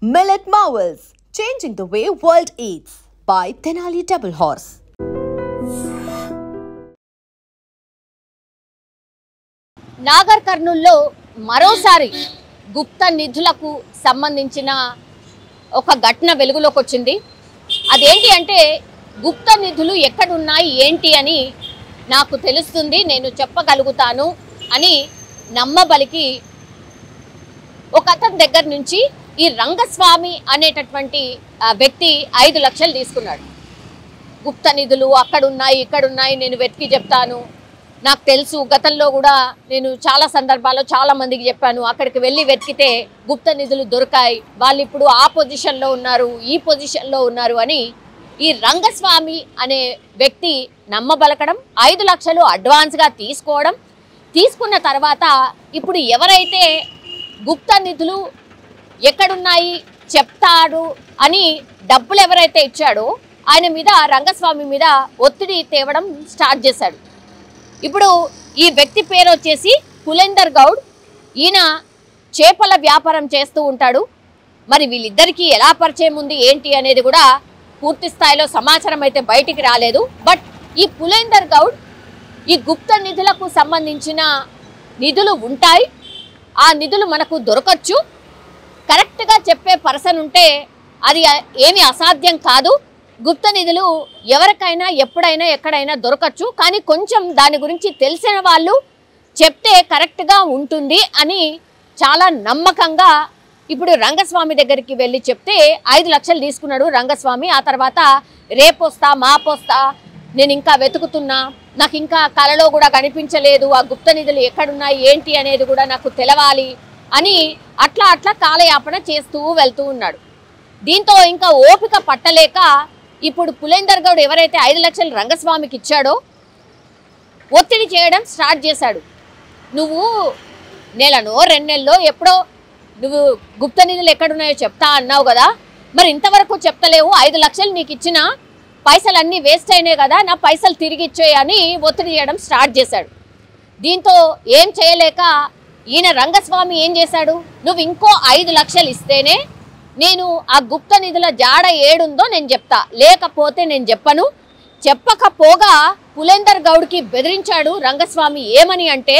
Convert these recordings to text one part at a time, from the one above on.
Millet Marvels, changing the way world eats by Tenali Double Horse. Nagar కర్నూల్లో మరోసారి గుప్త నిధులకు సంబంధించిన ఒక ఘటన వెలుగులోకి వచ్చింది. అదేంటి అంటే గుప్త నిధులు ఎక్కడున్నాయి ఏంటి అని నాకు తెలుస్తుంది, నేను చెప్పగలుగుతాను అని నమ్మబలికి ఒక అతని దగ్గర నుంచి ఈ రంగస్వామి అనేటటువంటి వ్యక్తి 5 లక్షలు తీసుకున్నాడు. గుప్త నిధులు అక్కడున్నాయి ఇక్కడున్నాయి, నేను వెతికి చెప్తాను, నాకు తెలుసు, గతంలో కూడా నేను చాలా సందర్భాల్లో చాలా మందికి చెప్పాను, అక్కడికి వెళ్ళి వెతికితే గుప్త నిధులు దొరికాయి, వాళ్ళు ఇప్పుడు ఆ పొజిషన్లో ఉన్నారు ఈ పొజిషన్లో ఉన్నారు అని ఈ రంగస్వామి అనే వ్యక్తి నమ్మబలకడం, 5 లక్షలు అడ్వాన్స్గా తీసుకోవడం, తీసుకున్న తర్వాత ఇప్పుడు ఎవరైతే గుప్త నిధులు ఎక్కడున్నాయి చెప్తాడు అని డబ్బులు ఎవరైతే ఇచ్చాడో ఆయన మీద, రంగస్వామి మీద ఒత్తిడి తేవడం స్టార్ట్ చేశాడు. ఇప్పుడు ఈ వ్యక్తి పేరు వచ్చేసి పులేందర్ గౌడ్. ఈయన చేపల వ్యాపారం చేస్తూ ఉంటాడు. మరి వీళ్ళిద్దరికీ ఎలా పరిచయం ఉంది ఏంటి అనేది కూడా పూర్తి స్థాయిలో సమాచారం అయితే బయటికి రాలేదు. బట్ ఈ పులేందర్ గౌడ్ ఈ గుప్త నిధులకు సంబంధించిన నిధులు ఉంటాయి, ఆ నిధులు మనకు దొరకచ్చు, కరెక్ట్గా చెప్పే పర్సన్ ఉంటే అది ఏమీ అసాధ్యం కాదు, గుప్త నిధులు ఎవరికైనా ఎప్పుడైనా ఎక్కడైనా దొరకచ్చు, కానీ కొంచెం దాని గురించి తెలిసిన వాళ్ళు చెప్తే కరెక్ట్గా ఉంటుంది అని చాలా నమ్మకంగా ఇప్పుడు రంగస్వామి దగ్గరికి వెళ్ళి చెప్తే 5 లక్షలు తీసుకున్నాడు రంగస్వామి. ఆ తర్వాత రేపొస్తా మాపొస్తా, నేను ఇంకా వెతుకుతున్నా, నాకు ఇంకా కలలో కూడా కనిపించలేదు, ఆ గుప్త నిధులు ఎక్కడున్నాయి ఏంటి అనేది కూడా నాకు తెలవాలి అని అట్లా కాలయాపన చేస్తూ వెళ్తూ ఉన్నాడు. దీంతో ఇంకా ఓపిక పట్టలేక ఇప్పుడు పులేందర్ గౌడ్ ఎవరైతే 5 లక్షలు రంగస్వామికి ఇచ్చాడో ఒత్తిడి చేయడం స్టార్ట్ చేశాడు. నువ్వు నెలనో 2 నెలల్లో ఎప్పుడో నువ్వు గుప్త నిధులు ఎక్కడున్నాయో చెప్తా అన్నావు కదా, మరి ఇంతవరకు చెప్తలేవు, 5 లక్షలు నీకు ఇచ్చిన పైసలన్నీ వేస్ట్ అయినాయి కదా, నా పైసలు తిరిగి ఇచ్చేయని ఒత్తిడి చేయడం స్టార్ట్ చేశాడు. దీంతో ఏం చేయలేక ఈయన రంగస్వామి ఏం చేశాడు, నువ్వు ఇంకో 5 లక్షలు ఇస్తేనే నేను ఆ గుప్త నిధుల జాడ ఏడుందో నేను చెప్తా, లేకపోతే నేను చెప్పను. చెప్పకపోగా పులేందర్ గౌడ్కి బెదిరించాడు రంగస్వామి. ఏమని అంటే,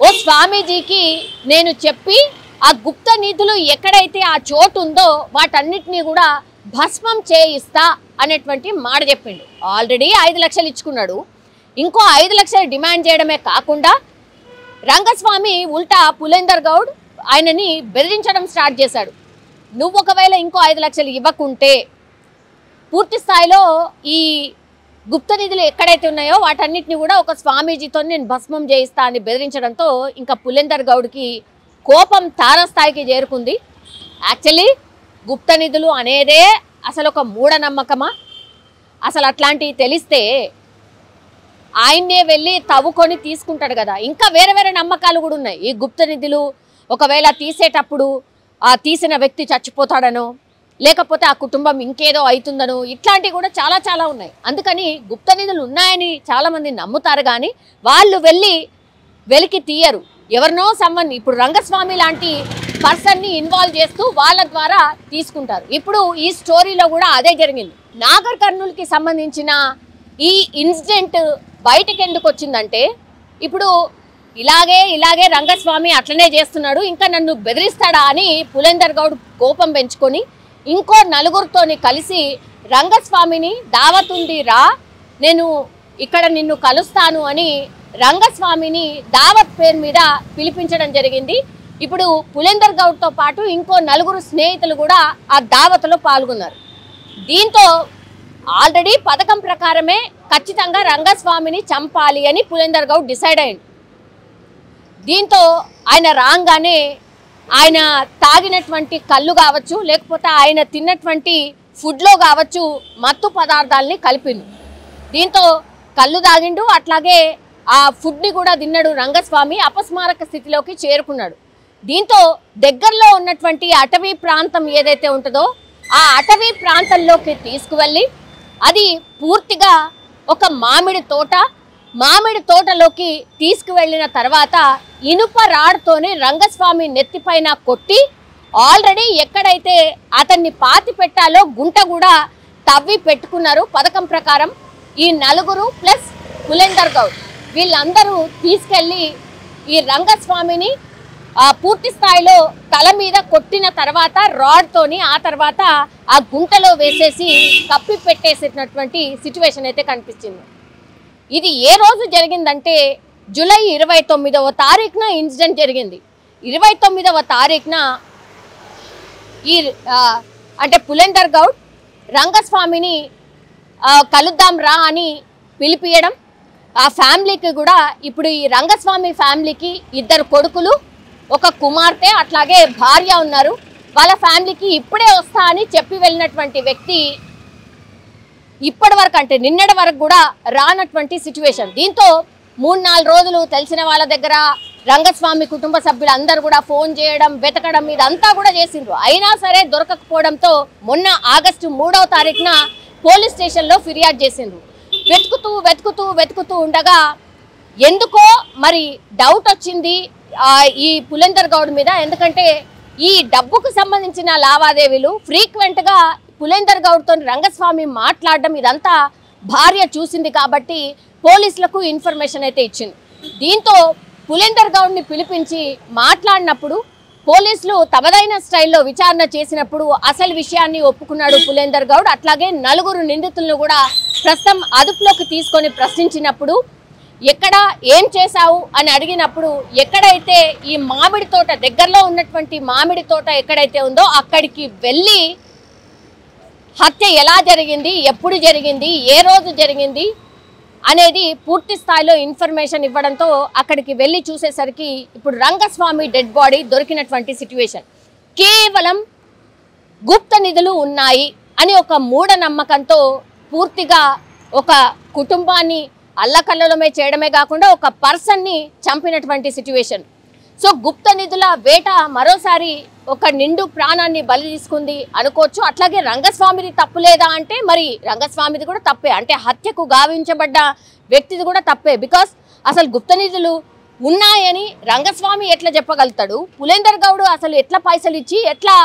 ఓ స్వామీజీకి నేను చెప్పి ఆ గుప్త నిధులు ఎక్కడైతే ఆ చోటు ఉందో వాటన్నిటినీ కూడా భస్మం చేయిస్తా అనేటువంటి మాట చెప్పిండు. ఆల్రెడీ 5 లక్షలు ఇచ్చుకున్నాడు, ఇంకో 5 లక్షలు డిమాండ్ చేయడమే కాకుండా రంగస్వామి ఉల్టా పులేందర్ గౌడ్ ఆయనని బెదిరించడం స్టార్ట్ చేశాడు. నువ్వు ఒకవేళ ఇంకో 5 లక్షలు ఇవ్వకుంటే పూర్తి స్థాయిలో ఈ గుప్త నిధులు ఎక్కడైతే ఉన్నాయో వాటన్నిటిని కూడా ఒక స్వామీజీతో నేను భస్మం చేయిస్తా అని బెదిరించడంతో ఇంకా పులేందర్ గౌడ్కి కోపం తారస్థాయికి చేరుకుంది. యాక్చువల్లీ గుప్త నిధులు అనేదే అసలు ఒక మూఢనమ్మకమా? అసలు అట్లాంటివి తెలిస్తే ఆయన్నే వెళ్ళి తవ్వుకొని తీసుకుంటాడు కదా. ఇంకా వేరే నమ్మకాలు కూడా ఉన్నాయి. ఈ గుప్త నిధులు ఒకవేళ తీసేటప్పుడు ఆ తీసిన వ్యక్తి చచ్చిపోతాడనో, లేకపోతే ఆ కుటుంబం ఇంకేదో అవుతుందనో, ఇట్లాంటివి కూడా చాలా ఉన్నాయి. అందుకని గుప్త నిధులు ఉన్నాయని చాలామంది నమ్ముతారు, కానీ వాళ్ళు వెళ్ళి వెలికి తీయరు. ఎవరినో ఇప్పుడు రంగస్వామి లాంటి పర్సన్ని ఇన్వాల్వ్ చేస్తూ వాళ్ళ ద్వారా తీసుకుంటారు. ఇప్పుడు ఈ స్టోరీలో కూడా అదే జరిగింది. నాగర్ కర్నూలుకి సంబంధించిన ఈ ఇన్సిడెంట్ బయటకు ఎందుకు వచ్చిందంటే, ఇప్పుడు ఇలాగే రంగస్వామి అట్లనే చేస్తున్నాడు, ఇంకా నన్ను బెదిరిస్తాడా అని పులేందర్ గౌడ్ కోపం పెంచుకొని ఇంకో 4గురితోని కలిసి రంగస్వామిని దావతుంది రా, నేను ఇక్కడ నిన్ను కలుస్తాను అని రంగస్వామిని దావత్ పేరు మీద పిలిపించడం జరిగింది. ఇప్పుడు పులేందర్ గౌడ్తో పాటు ఇంకో 4 స్నేహితులు కూడా ఆ దావత్లో పాల్గొన్నారు. దీంతో ఆల్రెడీ పథకం ప్రకారమే ఖచ్చితంగా రంగస్వామిని చంపాలి అని పులేందర్ గౌడ్ డిసైడ్ అయ్యింది. దీంతో ఆయన రాగానే ఆయన తాగినటువంటి కళ్ళు కావచ్చు, లేకపోతే ఆయన తిన్నటువంటి ఫుడ్లో కావచ్చు, మత్తు పదార్థాలని కలిపిండు. దీంతో కళ్ళు తాగిండు, అట్లాగే ఆ ఫుడ్ని కూడా తిన్నాడు రంగస్వామి. అపస్మారక స్థితిలోకి చేరుకున్నాడు. దీంతో దగ్గరలో ఉన్నటువంటి అటవీ ప్రాంతం ఏదైతే ఉంటుందో ఆ అటవీ ప్రాంతంలోకి తీసుకువెళ్ళి అది పూర్తిగా ఒక మామిడి తోటలోకి తీసుకువెళ్ళిన తర్వాత ఇనుప రాడ్తోనే రంగస్వామి నెత్తిపైన కొట్టి ఆల్రెడీ ఎక్కడైతే అతన్ని పాతి పెట్టాలో గుంట కూడా తవ్వి పెట్టుకున్నారు పథకం ప్రకారం. ఈ నలుగురు ప్లస్ పులేందర్ గౌడ్ వీళ్ళందరూ తీసుకెళ్లి ఈ రంగస్వామిని పూర్తి స్థాయిలో తల మీద కొట్టిన తర్వాత రాడ్ తోని ఆ తర్వాత ఆ గుంటలో వేసేసి కప్పి పెట్టేసినటువంటి సిచ్యువేషన్ అయితే కనిపించింది. ఇది ఏ రోజు జరిగిందంటే జూలై 29వ తారీఖున ఇన్సిడెంట్ జరిగింది. 29వ తారీఖున ఈ అంటే పులేందర్ గౌడ్ రంగస్వామిని కలుద్దాం రా అని పిలిపియడం, ఆ ఫ్యామిలీకి కూడా ఇప్పుడు ఈ రంగస్వామి ఫ్యామిలీకి 2 కొడుకులు, ఒక కుమార్తె, అట్లాగే భార్య ఉన్నారు. వాళ్ళ ఫ్యామిలీకి ఇప్పుడే వస్తా అని చెప్పి వెళ్ళినటువంటి వ్యక్తి ఇప్పటి వరకు అంటే నిన్నటి వరకు కూడా రానటువంటి సిచ్యువేషన్. దీంతో 3-4 రోజులు తెలిసిన వాళ్ళ దగ్గర రంగస్వామి కుటుంబ సభ్యులందరూ కూడా ఫోన్ చేయడం, వెతకడం ఇదంతా కూడా చేసిండ్రు. అయినా సరే దొరకకపోవడంతో మొన్న ఆగస్టు 3వ తారీఖున పోలీస్ స్టేషన్లో ఫిర్యాదు చేసిండ్రు. వెతుకుతూ ఉండగా ఎందుకో మరి డౌట్ వచ్చింది ఈ పులేందర్ గౌడ్ మీద. ఎందుకంటే ఈ డబ్బుకు సంబంధించిన లావాదేవీలు ఫ్రీక్వెంట్గా పులేందర్ గౌడ్తో రంగస్వామి మాట్లాడడం ఇదంతా భార్య చూసింది కాబట్టి పోలీసులకు ఇన్ఫర్మేషన్ అయితే ఇచ్చింది. దీంతో పులేందర్ గౌడ్ని పిలిపించి మాట్లాడినప్పుడు పోలీసులు తమదైన స్టైల్లో విచారణ చేసినప్పుడు అసలు విషయాన్ని ఒప్పుకున్నాడు పులేందర్ గౌడ్. అట్లాగే 4 నిందితులను కూడా ప్రస్తుతం అదుపులోకి తీసుకొని ప్రశ్నించినప్పుడు ఎక్కడ ఏం చేశావు అని అడిగినప్పుడు ఎక్కడైతే ఈ మామిడి తోట దగ్గరలో ఉన్నటువంటి మామిడి తోట ఎక్కడైతే ఉందో అక్కడికి వెళ్ళి హత్య ఎలా జరిగింది, ఎప్పుడు జరిగింది, ఏ రోజు జరిగింది అనేది పూర్తి స్థాయిలో ఇన్ఫర్మేషన్ ఇవ్వడంతో అక్కడికి వెళ్ళి చూసేసరికి ఇప్పుడు రంగస్వామి డెడ్ బాడీ దొరికినటువంటి సిచ్యువేషన్. కేవలం గుప్త నిధులు ఉన్నాయి అని ఒక మూఢనమ్మకంతో పూర్తిగా ఒక కుటుంబాన్ని అల్లకల్లోలమే చేయడమే కాకుండా ఒక పర్సన్ని చంపినటువంటి సిచ్యువేషన్. సో గుప్త నిధుల వేట మరోసారి ఒక నిండు ప్రాణాన్ని బలి తీసుకుంది అనుకోవచ్చు. అట్లాగే రంగస్వామిది తప్పు లేదా అంటే మరి రంగస్వామిది కూడా తప్పే, అంటే హత్యకు గావించబడ్డ వ్యక్తిది కూడా తప్పే. బికాస్ అసలు గుప్త నిధులు ఉన్నాయని రంగస్వామి ఎట్లా చెప్పగలుగుతాడు, పులేందర్ గౌడ్ అసలు ఎట్లా పైసలు ఇచ్చి ఎట్లా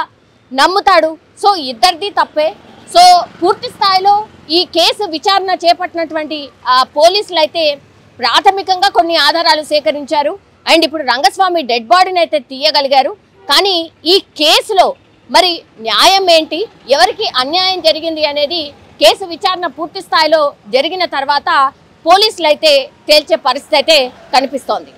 నమ్ముతాడు? సో ఇద్దరిది తప్పే. సో పూర్తి స్థాయిలో ఈ కేసు విచారణ చేపట్టినటువంటి పోలీసులు అయితే ప్రాథమికంగా కొన్ని ఆధారాలు సేకరించారు అండ్ ఇప్పుడు రంగస్వామి డెడ్ బాడీని అయితే తీయగలిగారు. కానీ ఈ కేసులో మరి న్యాయం ఏంటి, ఎవరికి అన్యాయం జరిగింది అనేది కేసు విచారణ పూర్తి స్థాయిలో జరిగిన తర్వాత పోలీసులు అయితే తేల్చే పరిస్థితి అయితే కనిపిస్తోంది.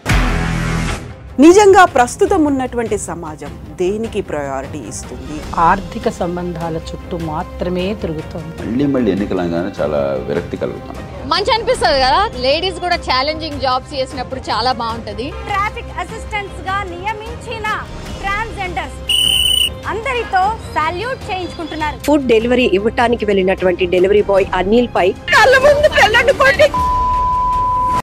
నిజంగా ప్రస్తుతం ఉన్నటువంటి సమాజం దేనికి ప్రయారిటీ ఇస్తుంది? ఆర్థిక సంబంధాల చుట్టూ మాత్రమే తిరుగుతోంది. మళ్ళీ ఎన్నికలంగానే చాలా విరక్తి కలుగుతున్నాం. మంచి అనిపిస్తుంది కదా, లేడీస్ కూడా ఛాలెంజింగ్ జాబ్స్ చేసినప్పుడు చాలా బాగుంటది. ట్రాఫిక్ అసిస్టెంట్స్ గా నియమించిన ట్రాన్స్జెండర్స్ అందరితో సాల్యూట్ చేయించుకుంటున్నారు. ఫుడ్ డెలివరీ ఇవ్వటానికి వెళ్ళినటువంటి డెలివరీ బాయ్ అనిల్ పై కళ్ళ ముందు